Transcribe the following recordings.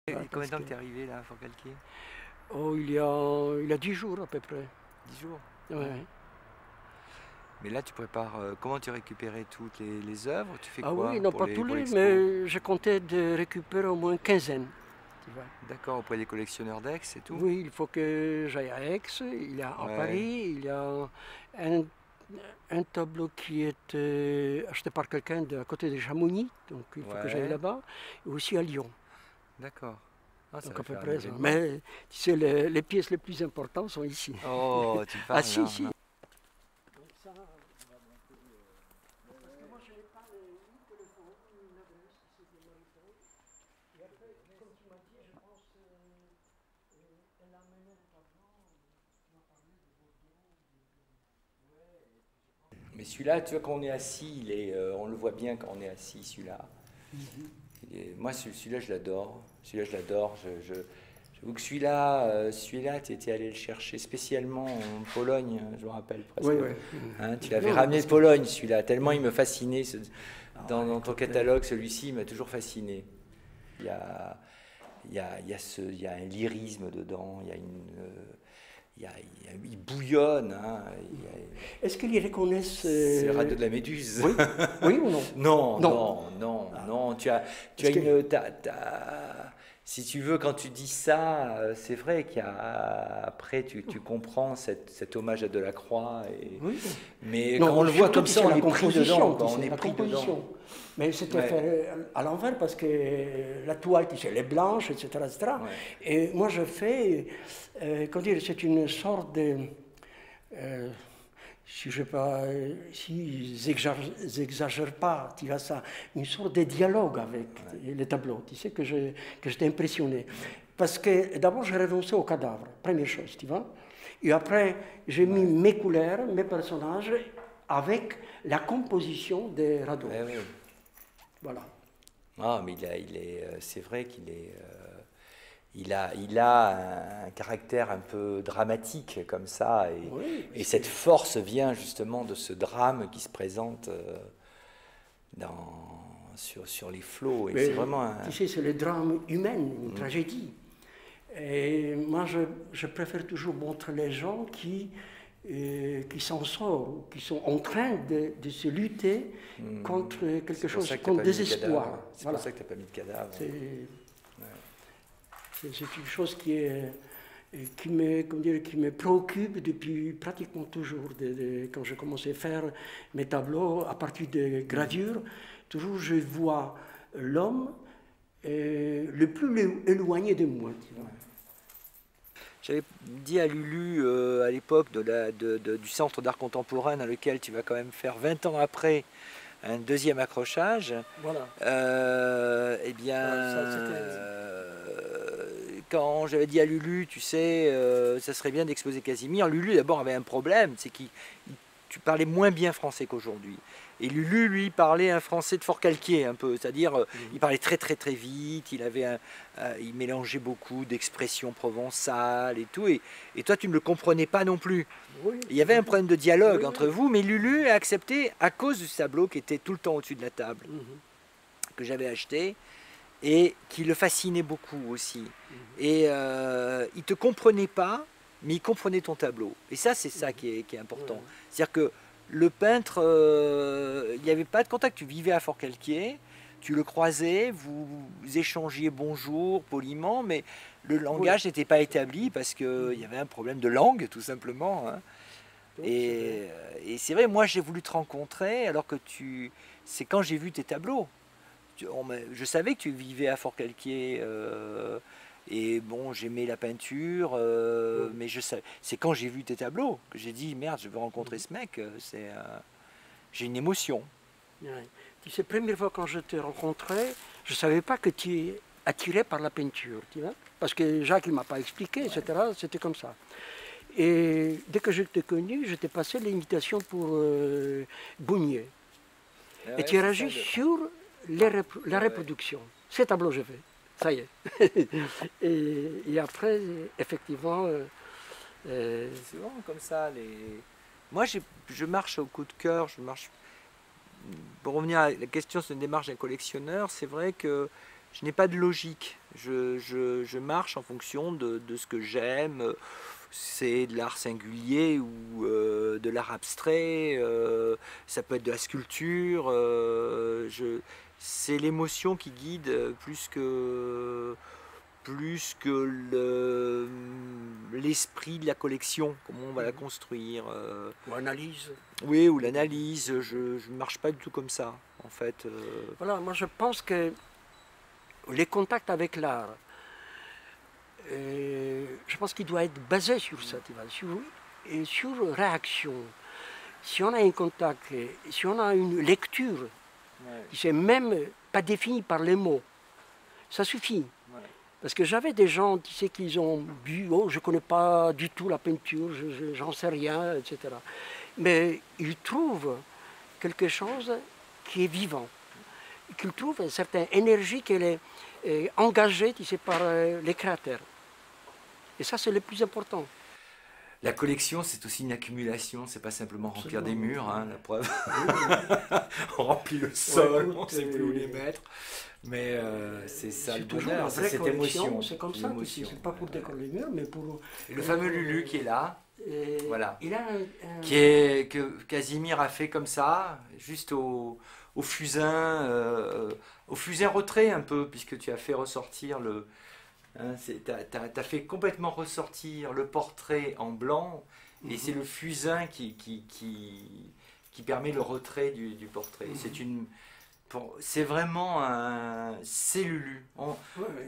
Et Ah, combien de parce temps que... que t'es arrivé là à Forcalquier? Oh, il y a 10 jours à peu près. 10 jours. Ouais. Ouais. Mais là, tu prépares. Comment tu récupérais toutes les œuvres? Tu fais Ah oui, quoi non pas tous pour les, l'expo? mais je comptais de récupérer au moins une quinzaine. Tu vois. D'accord, auprès des collectionneurs d'Aix et tout? Oui, il faut que j'aille à Aix, il y a à Ouais, Paris, il y a un, un tableau qui est acheté par quelqu'un à côté de Chamonix, donc il faut que j'aille ouais, là-bas, et aussi à Lyon. d'accord. Ah, ça Donc à va peu faire un près ça. événement. Mais tu sais, les pièces les plus importantes sont ici. Oh, tu Ah parles si, là. si. Mais celui-là, tu vois, quand on est assis, on le voit bien quand on est assis, celui-là. Moi, celui-là, je l'adore. Celui-là, je l'adore. J'avoue que celui-là, tu étais allé le chercher spécialement en Pologne, je me rappelle Oui, presque. oui. Hein, tu l'avais Non, mais ramené parce de que. Pologne, celui-là, tellement Oui. il me fascinait. Ah ouais, Dans ton écoute, catalogue, celui-ci m'a toujours fasciné. Il y a, il y a un lyrisme dedans, il y a il bouillonne. Hein, est-ce qu'ils reconnaissent. c'est le radeau de la Méduse. Oui, oui ou non? Non, Non. non, non, Ah, non. Tu parce as que. si tu veux, quand tu dis ça, c'est vrai qu'il y a, après, tu comprends cet hommage à Delacroix. Oui. Mais quand on Non, le voit surtout, comme tu ça, sais, on la est pris dedans. composition, tu Quoi, on sais, est la pris dedans. composition. Mais c'était Ouais, fait à l'envers parce que la toile, tu sais, elle est blanche, etc., etc. ouais. Et moi, je fais, comment dire, c'est une sorte de, euh, si je pas, si j'exagère pas, tu vois ça, une sorte de dialogue avec les tableaux. Tu sais que j'étais impressionné. Parce que d'abord, j'ai renoncé au cadavre, première chose, tu vois. Et après, j'ai mis Ouais, mes couleurs, mes personnages, avec la composition des radeaux. ouais, ouais. Voilà. Ah, mais c'est vrai qu'il est, il a un caractère un peu dramatique comme ça, Oui, et parce que. cette force vient justement de ce drame qui se présente sur les flots, et c'est Mais vraiment tu sais, c'est le drame humain, une Mm, tragédie. Et moi, je préfère toujours montrer les gens qui s'en sortent, qui sont en train de se lutter contre quelque c'est pour chose, ça que t'as contre pas mis de désespoir. cadavre. C'est pour Voilà. ça que t'as pas mis de cadavre. C'est Ouais. c'est une chose qui me préoccupe depuis pratiquement toujours. Quand j'ai commencé à faire mes tableaux à partir de gravures, toujours je vois l'homme le plus éloigné de moi. Tu vois. J'avais dit à Lulu à l'époque du Centre d'art contemporain dans lequel tu vas quand même faire 20 ans après un deuxième accrochage. Voilà. Eh bien, Ça, c'était. quand j'avais dit à Lulu, tu sais, ça serait bien d'exposer Casimir, Lulu d'abord avait un problème, c'est que tu parlais moins bien français qu'aujourd'hui. Et Lulu, lui, parlait un français de Forcalquier un peu, c'est-à-dire il parlait très très très vite, il mélangeait beaucoup d'expressions provençales et tout, et toi tu ne le comprenais pas non plus. Oui, Il y avait oui, un problème de dialogue oui, entre oui. vous, mais Lulu a accepté à cause du tableau qui était tout le temps au-dessus de la table, que j'avais acheté, et qui le fascinait beaucoup aussi. Et il te comprenait pas, mais il comprenait ton tableau. Et ça, c'est ça qui est important. Ouais. C'est-à-dire que le peintre, il n'y avait pas de contact. Tu vivais à Forcalquier, tu le croisais, vous échangiez bonjour poliment, mais le Oui, langage n'était pas établi parce qu'il y avait un problème de langue, tout simplement. Hein. oui, c'est vrai. Et c'est vrai, moi j'ai voulu te rencontrer alors que c'est quand j'ai vu tes tableaux. Je savais que tu vivais à Forcalquier et bon, j'aimais la peinture, Oui. mais c'est quand j'ai vu tes tableaux que j'ai dit merde, je veux rencontrer ce mec. J'ai une émotion. Ouais. Tu sais, première fois quand je te rencontrais, je ne savais pas que tu es attiré par la peinture, tu vois, parce que Jacques ne m'a pas expliqué, Ouais. etc. C'était comme ça. Et dès que je t'ai connu, je t'ai passé l'invitation pour Bougnier. Et Ouais, tu as c'est réagi ça. sur la Ouais. reproduction. Ces tableaux, je fais. Ça y est. Et après, effectivement, C'est vraiment comme ça. Moi, je marche au coup de cœur. Pour revenir à la question, c'est une démarche d'un collectionneur. C'est vrai que Je n'ai pas de logique. Je marche en fonction de ce que j'aime. C'est de l'art singulier ou de l'art abstrait. Ça peut être de la sculpture. C'est l'émotion qui guide plus que l'esprit de la collection, comment on va la construire. Ou analyse. Oui, ou l'analyse. Je ne marche pas du tout comme ça, en fait. Voilà, moi je pense que les contacts avec l'art, je pense qu'il doit être basé sur ça, tu vois, sur réaction. Si on a un contact, si on a une lecture, qui n'est même pas définie par les mots, ça suffit. Ouais. Parce que j'avais des gens, tu sais, qui ont bu, oh, je ne connais pas du tout la peinture, j'en sais rien, etc. Mais ils trouvent quelque chose qui est vivant. Qu'ils trouvent une certaine énergie qui est engagée, tu sais, par les créateurs. Et ça, c'est le plus important. La collection, c'est aussi une accumulation, c'est pas simplement remplir des murs, hein, la preuve. On remplit le sol, on ne sait plus où les mettre. Mais c'est ça le bonheur, c'est cette émotion. C'est comme ça, c'est pas pour décorer les murs, mais pour... Et le fameux Lulu qui est là, voilà. Il a que Casimir a fait comme ça, juste au fusain retrait un peu, puisque tu as fait ressortir le... Hein, tu as fait complètement ressortir le portrait en blanc, et c'est le fusain qui permet le retrait du portrait. C'est vraiment un... C'est Lulu.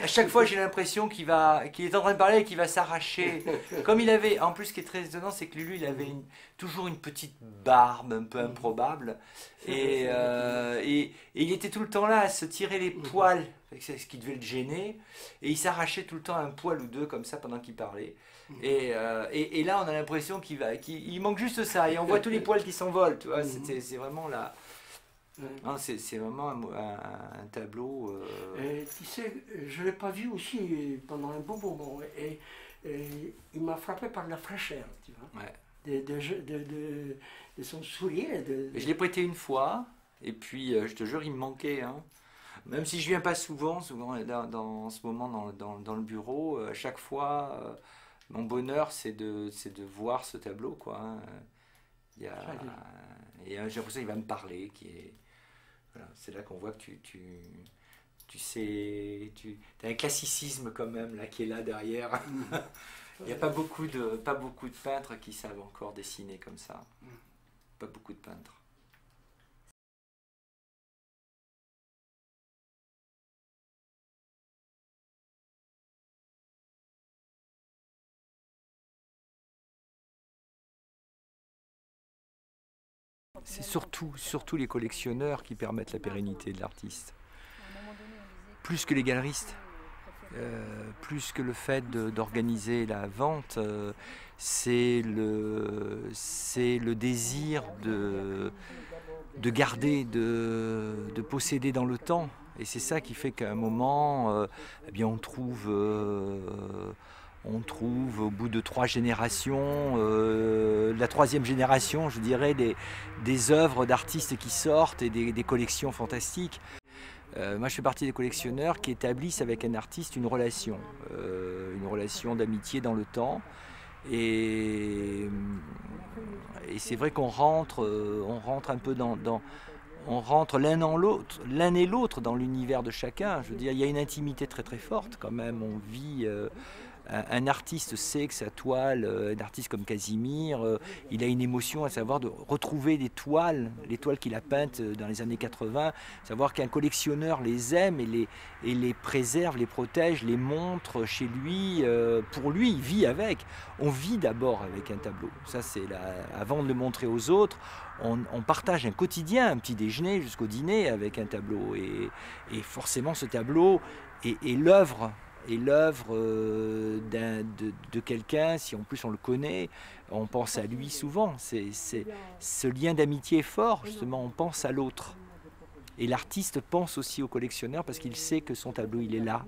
À chaque fois, j'ai l'impression qu'il est en train de parler et qu'il va s'arracher. Comme il avait... En plus, ce qui est très étonnant, c'est que Lulu, il avait toujours une petite barbe un peu improbable. Et il était tout le temps là à se tirer les poils, ce qui devait le gêner. Et il s'arrachait tout le temps un poil ou deux comme ça pendant qu'il parlait. Et là, on a l'impression qu'il manque juste ça. Et on voit tous les poils qui s'envolent. Tu vois, c'est vraiment là... C'est vraiment un tableau. Tu sais, je ne l'ai pas vu aussi pendant un bon moment. Et il m'a frappé par la fraîcheur, tu vois, de son sourire. Je l'ai prêté une fois, et puis je te jure, il me manquait. Hein. Même si je ne viens pas souvent en ce moment dans le bureau, à chaque fois, mon bonheur, c'est de voir ce tableau. Quoi, hein. Et j'ai l'impression qu'il va me parler, voilà, c'est là qu'on voit que tu sais, tu as un classicisme quand même là qui est là derrière. Il n'y a pas beaucoup de peintres qui savent encore dessiner comme ça. Pas beaucoup de peintres. C'est surtout les collectionneurs qui permettent la pérennité de l'artiste. Plus que les galeristes. Plus que le fait d'organiser la vente, c'est le désir de garder, de posséder dans le temps. Et c'est ça qui fait qu'à un moment, eh bien on trouve au bout de 3 générations, la 3e génération, je dirais, des œuvres d'artistes qui sortent et des collections fantastiques. Moi, je fais partie des collectionneurs qui établissent avec un artiste une relation d'amitié dans le temps. Et c'est vrai qu'on rentre un peu on rentre l'un et l'autre dans l'univers de chacun. Je veux dire, il y a une intimité très très forte quand même. On vit... un artiste sait que sa toile, un artiste comme Casimir, il a une émotion à savoir de retrouver les toiles qu'il a peintes dans les années 80, savoir qu'un collectionneur les aime et les préserve, les protège, les montre chez lui. Pour lui, il vit avec. On vit d'abord avec un tableau. Ça, c'est avant de le montrer aux autres, on partage un quotidien, un petit déjeuner jusqu'au dîner avec un tableau. Et forcément, ce tableau est l'œuvre. Et l'œuvre de quelqu'un, si en plus on le connaît, on pense à lui souvent. Ce lien d'amitié est fort, justement, on pense à l'autre. Et l'artiste pense aussi au collectionneur parce qu'il sait que son tableau, il est là.